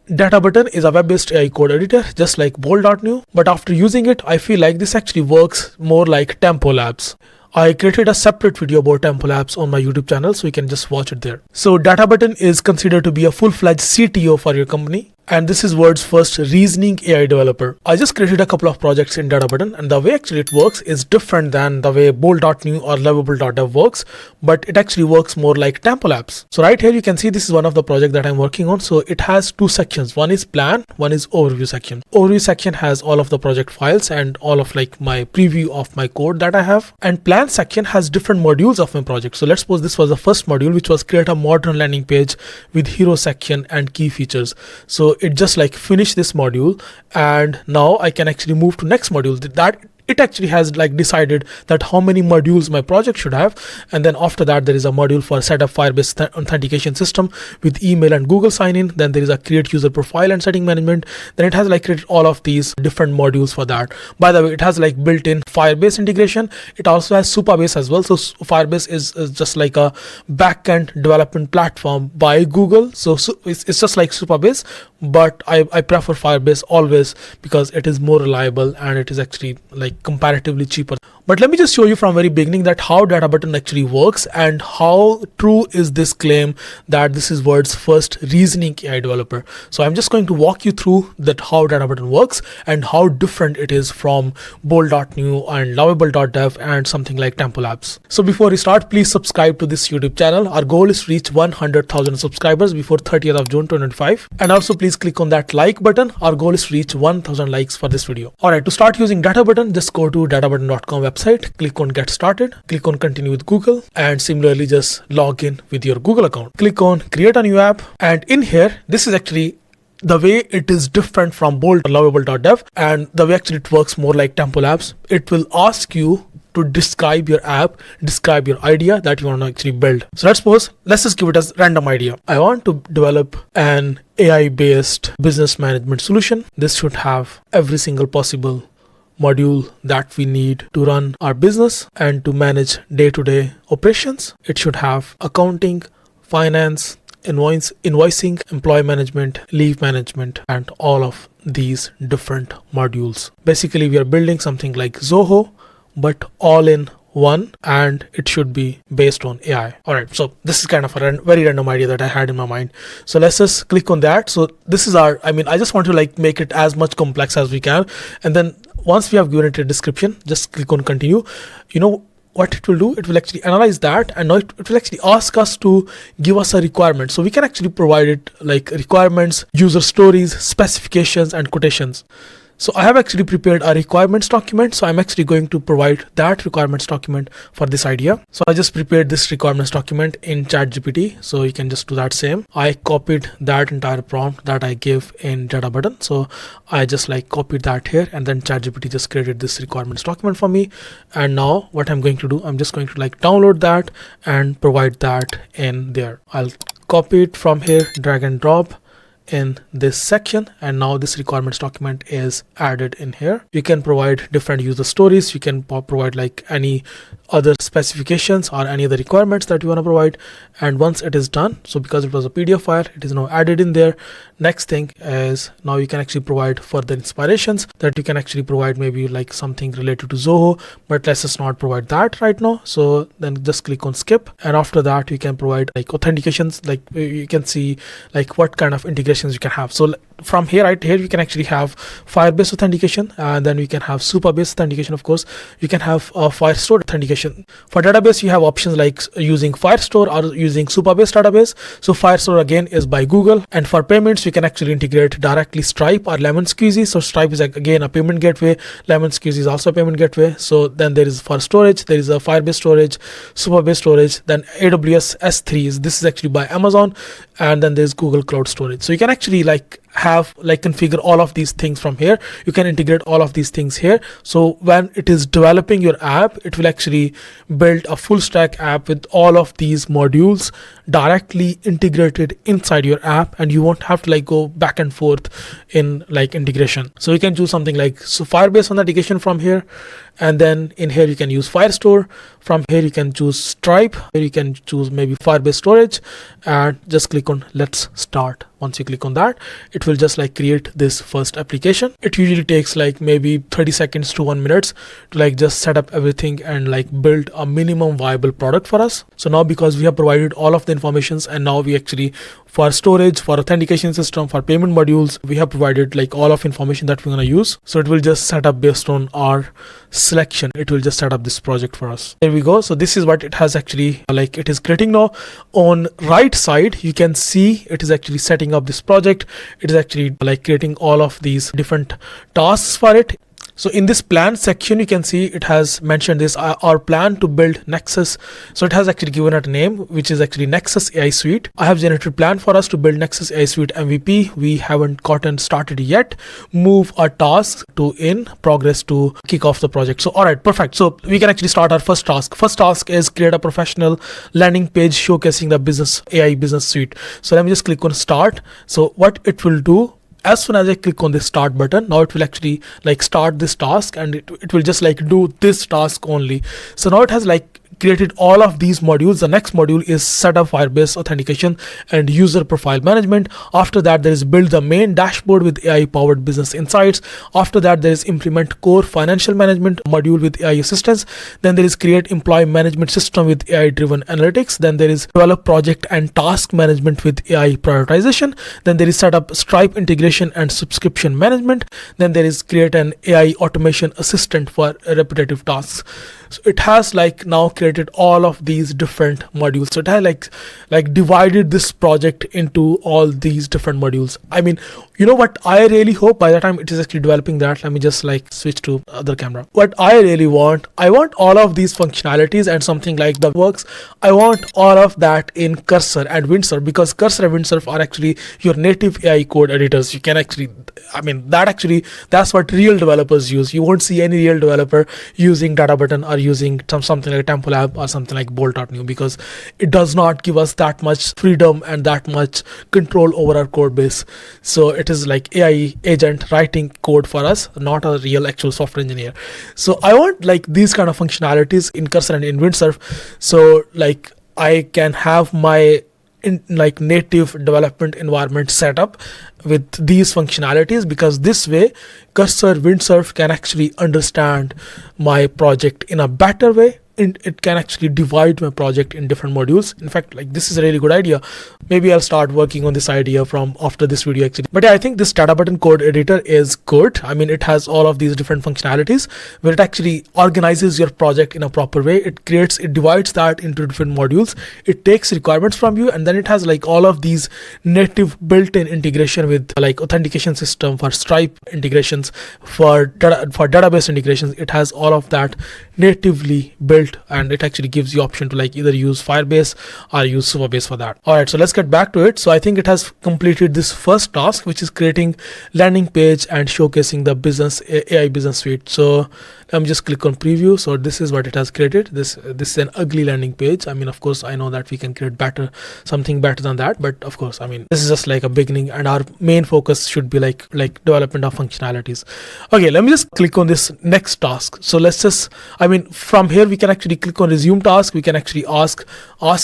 Databutton is a web-based AI code editor, just like bolt.new, but after using it, I feel like this actually works more like Tempo Labs. I created a separate video about Tempo Labs on my YouTube channel, so you can just watch it there. So Databutton is considered to be a full-fledged CTO for your company. And this is world's first reasoning AI developer. I just created a couple of projects in Databutton, and the way actually it works is different than the way bolt.new or lovable.dev works, but it actually works more like Tempo Labs. So right here you can see this is one of the projects that I'm working on. So it has two sections. One is plan, one is overview section. Overview section has all of the project files and all of like my preview of my code that I have. And plan section has different modules of my project. So let's suppose this was the first module, which was create a modern landing page with hero section and key features. So it just like finish this module, and now I can actually move to next module. That it actually has like decided that how many modules my project should have. And then after that, there is a module for set up firebase authentication system with email and Google sign in. Then there is a create user profile and setting management. Then it has like created all of these different modules for that. By the way, it has like built-in firebase integration. It also has Supabase as well. So firebase is just like a backend development platform by Google. So it's just like Supabase, but I prefer firebase always because it is more reliable and it is actually like comparatively cheaper. But let me just show you from very beginning that how Databutton actually works and how true is this claim that this is world's first reasoning AI developer. So I'm just going to walk you through that how Databutton works and how different it is from bolt.new and lovable.dev and something like Tempo Labs. So before we start, please subscribe to this YouTube channel. Our goal is to reach 100,000 subscribers before 30th of June 2025. And also please click on that like button. Our goal is to reach 1,000 likes for this video. Alright, to start using Databutton, just go to databutton.com website, click on get started, click on continue with Google, and similarly just log in with your Google account. Click on create a new app, and in here, this is actually the way it is different from bolt or lovable.dev, and the way actually it works more like Tempo Labs. It will ask you to describe your app, describe your idea that you want to actually build. So let's just give it as random idea. I want to develop an AI-based business management solution. This should have every single possible module that we need to run our business and to manage day-to-day operations. It should have accounting, finance, invoicing, employee management, leave management, and all of these different modules. Basically, we are building something like Zoho, but all in one, and it should be based on AI. All right, so this is kind of a very random idea that I had in my mind. So let's just click on that. So this is I just want to like make it as much complex as we can. And then once we have given it a description, just click on continue. You know what it will do? It will actually analyze that, and now it will actually ask us to give us a requirement. So we can actually provide it like requirements, user stories, specifications, and quotations. So I have actually prepared a requirements document. So I'm actually going to provide that requirements document for this idea. So I just prepared this requirements document in Chatgpt. So you can just do that same. I copied that entire prompt that I gave in Databutton. So I just like copied that here, and then Chatgpt just created this requirements document for me. And now what I'm going to do, I'm just going to like download that and provide that in there. I'll copy it from here, drag and drop in this section, and now this requirements document is added in here. You can provide different user stories. You can provide like any other specifications or any other requirements that you want to provide. And once it is done, so because it was a PDF file, it is now added in there. Next thing is now you can actually provide further inspirations that you can actually provide maybe like something related to Zoho, but let's just not provide that right now. So then just click on skip, and after that you can provide like authentications. Like you can see like what kind of integrations you can have. So from here, right here, you can actually have firebase authentication, and then we can have Supabase authentication. Of course, you can have firestore authentication. For database, you have options like using firestore or using Supabase database. So firestore again is by Google. And for payments, you can actually integrate directly Stripe or Lemon Squeezy. So Stripe is again a payment gateway. Lemon Squeezy is also a payment gateway. So then there is for storage, there is a Firebase storage, Supabase storage, then AWS S3. This is actually by Amazon, and then there's Google Cloud Storage. So you can actually like have like configure all of these things from here. You can integrate all of these things here. So when it is developing your app, it will actually build a full stack app with all of these modules directly integrated inside your app, and you won't have to like go back and forth in like integration. So you can choose something like Firebase authentication from here, and then in here you can use Firestore. From here you can choose Stripe. Here you can choose maybe Firebase storage, and just click on let's start. Once you click on that, it it will just like create this first application. It usually takes like maybe 30 seconds to 1 minute to like just set up everything and like build a minimum viable product for us. So now because we have provided all of the informations, and now we actually, for storage, for authentication system, for payment modules, we have provided like all of information that we're going to use. So it will just set up based on our selection. It will just set up this project for us. There we go. So this is what it has actually like it is creating now. On right side, you can see it is actually setting up this project. It is actually like creating all of these different tasks for it. So in this plan section, you can see it has mentioned this our plan to build Nexus. So it has actually given it a name, which is actually Nexus AI Suite. I have generated plan for us to build Nexus AI Suite MVP. We haven't gotten started yet. Move our tasks to in progress to kick off the project. So all right, perfect. So we can actually start our first task. First task is create a professional landing page showcasing the business AI business suite. So let me just click on start. So what it will do, as soon as I click on the start button, now it will actually like start this task, and it will just like do this task only. So now it has like created all of these modules. The next module is set up Firebase authentication and user profile management. After that, there is build the main dashboard with AI powered business insights. After that, there is implement core financial management module with AI assistance. Then there is create employee management system with AI driven analytics. Then there is develop project and task management with AI prioritization. Then there is set up Stripe integration and subscription management. Then there is create an AI automation assistant for repetitive tasks. So it has like now created all of these different modules. So it has like divided this project into all these different modules. I mean, you know what I really hope by the time it is actually developing that, let me just like switch to other camera. What I really want, I want all of these functionalities and something like the works. I want all of that in Cursor and Windsurf, because Cursor and Windsurf are actually your native AI code editors. You can actually, I mean, that's what real developers use. You won't see any real developer using Databutton or using something like Templab or something like bolt.new, because it does not give us that much freedom and that much control over our code base. So it is like AI agent writing code for us, not a real actual software engineer. So I want like these kind of functionalities in Cursor and in Windsurf. So like I can have my like native development environment set up with these functionalities, because this way Cursor Windsurf can actually understand my project in a better way. It can actually divide my project in different modules. In fact, like this is a really good idea. Maybe I'll start working on this idea from after this video actually. But yeah, I think this Databutton code editor is good. I mean, it has all of these different functionalities where it actually organizes your project in a proper way. It divides that into different modules. It takes requirements from you, and then it has like all of these native built-in integration with like authentication system, for Stripe integrations, for database integrations. It has all of that natively built, and it actually gives you option to like either use Firebase or use Superbase for that. All right, so let's get back to it. So I think it has completed this first task, which is creating landing page and showcasing the business AI business suite. So let me just click on preview. So this is what it has created. This is an ugly landing page. I mean, of course, I know that we can create something better than that, but of course, I mean, this is just like a beginning, and our main focus should be like development of functionalities. Okay, let me just click on this next task. So let's just, I mean, from here we can actually click on resume task. We can actually ask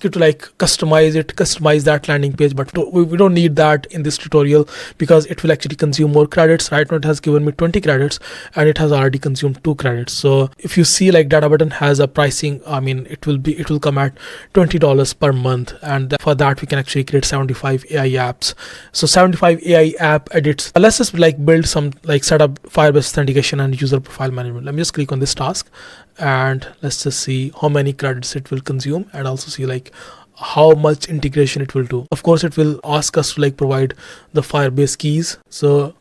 it to like customize that landing page, but we don't need that in this tutorial because it will actually consume more credits. Right now it has given me 20 credits and it has already consumed 2 credits. So if you see like Databutton has a pricing, I mean, it will come at $20 per month, and for that we can actually create 75 AI apps. So 75 AI app edits. Let's just like build some like set up Firebase authentication and user profile management. Let me just click on this task, and let's just see how many credits it will consume, and also see like how much integration it will do. Of course, it will ask us to like provide the Firebase keys. So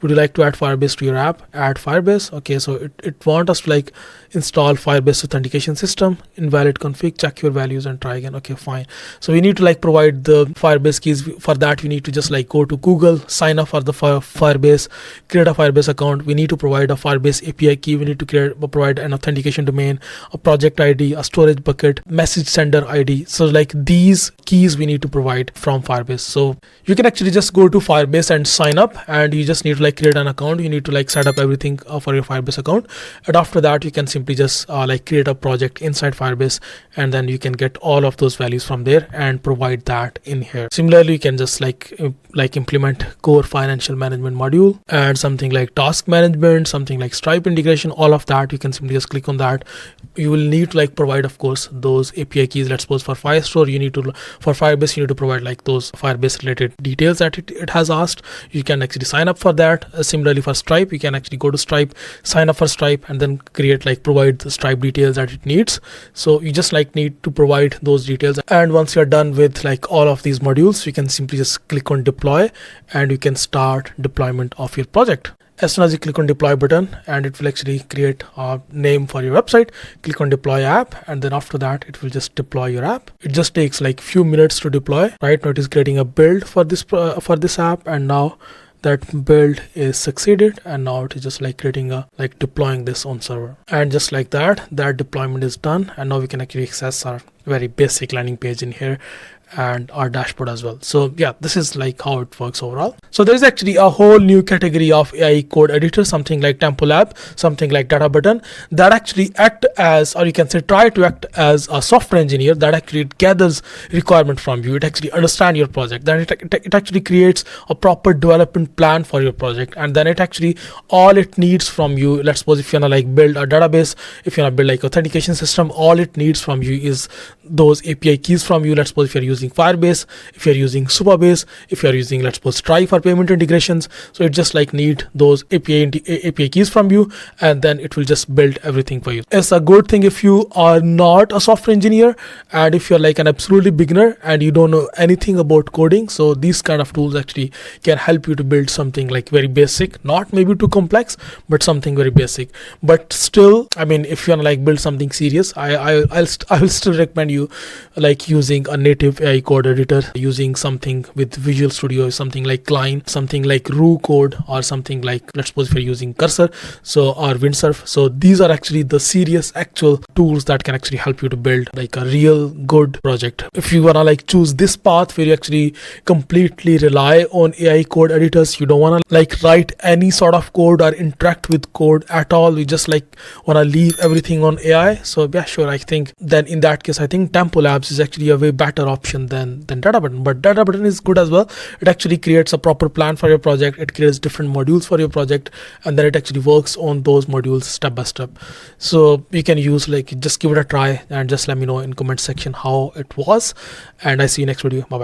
would you like to add Firebase to your app? Add Firebase. Okay, so it wants us to like install Firebase authentication system, invalid config, check your values and try again. Okay, fine. So we need to like provide the Firebase keys. For that, we need to just like go to Google, sign up for the Firebase, create a Firebase account. We need to provide a Firebase API key. We need to provide an authentication domain, a project ID, a storage bucket, message sender ID. So like these keys we need to provide from Firebase. So you can actually just go to Firebase and sign up, and you just need to like like create an account, you need to like set up everything for your Firebase account, and after that you can simply just like create a project inside Firebase, and then you can get all of those values from there and provide that in here. Similarly, you can just like implement core financial management module and something like task management, something like Stripe integration, all of that. You can simply just click on that. You will need to like provide, of course, those API keys. Let's suppose for Firestore, you need to, for Firebase, you need to provide like those Firebase related details that it has asked. You can actually sign up for that. Similarly for Stripe, you can actually go to Stripe, sign up for Stripe, and then provide the Stripe details that it needs. So you just like need to provide those details, and once you're done with like all of these modules, you can simply just click on deploy, and you can start deployment of your project. As soon as you click on deploy button, and it will actually create a name for your website, click on deploy app, and then after that it will just deploy your app. It just takes like few minutes to deploy. Right now it is creating a build for this app, and now that build is succeeded, and now it is just like creating a deploying this on server. And just like that deployment is done, and now we can actually access our very basic landing page in here and our dashboard as well. So yeah, this is like how it works overall. So there's actually a whole new category of AI code editor, something like Templab, something like Databutton, that actually act as, or you can say try to act as, a software engineer that actually gathers requirement from you. It actually understands your project, then it actually creates a proper development plan for your project, and then it actually all it needs from you. Let's suppose if you wanna like build a database, if you wanna build like authentication system, all it needs from you is those API keys from you. Let's suppose if you're using Firebase, if you're using Supabase, if you're using, let's suppose, Stripe for payment integrations, so it just like need those API keys from you, and then it will just build everything for you. It's a good thing if you are not a software engineer, and if you're like an absolutely beginner and you don't know anything about coding, so these kind of tools actually can help you to build something like very basic, not maybe too complex, but something very basic. But still, I mean, if you want to like build something serious, I will still recommend you like using a native AI code editor, using something with Visual Studio, something like Klein, something like Roo Code, or something like, let's suppose if you're using Cursor, so, or Windsurf. So these are actually the serious actual tools that can actually help you to build like a real good project. If you wanna like choose this path where you actually completely rely on AI code editors, you don't wanna like write any sort of code or interact with code at all, you just like wanna leave everything on AI, so yeah, sure, I think then in that case I think Templabs is actually a way better option than Databutton. But Databutton is good as well. It actually creates a proper plan for your project, it creates different modules for your project, and then it actually works on those modules step by step. So you can use, like, just give it a try and just let me know in comment section how it was, and I see you next video. Bye bye.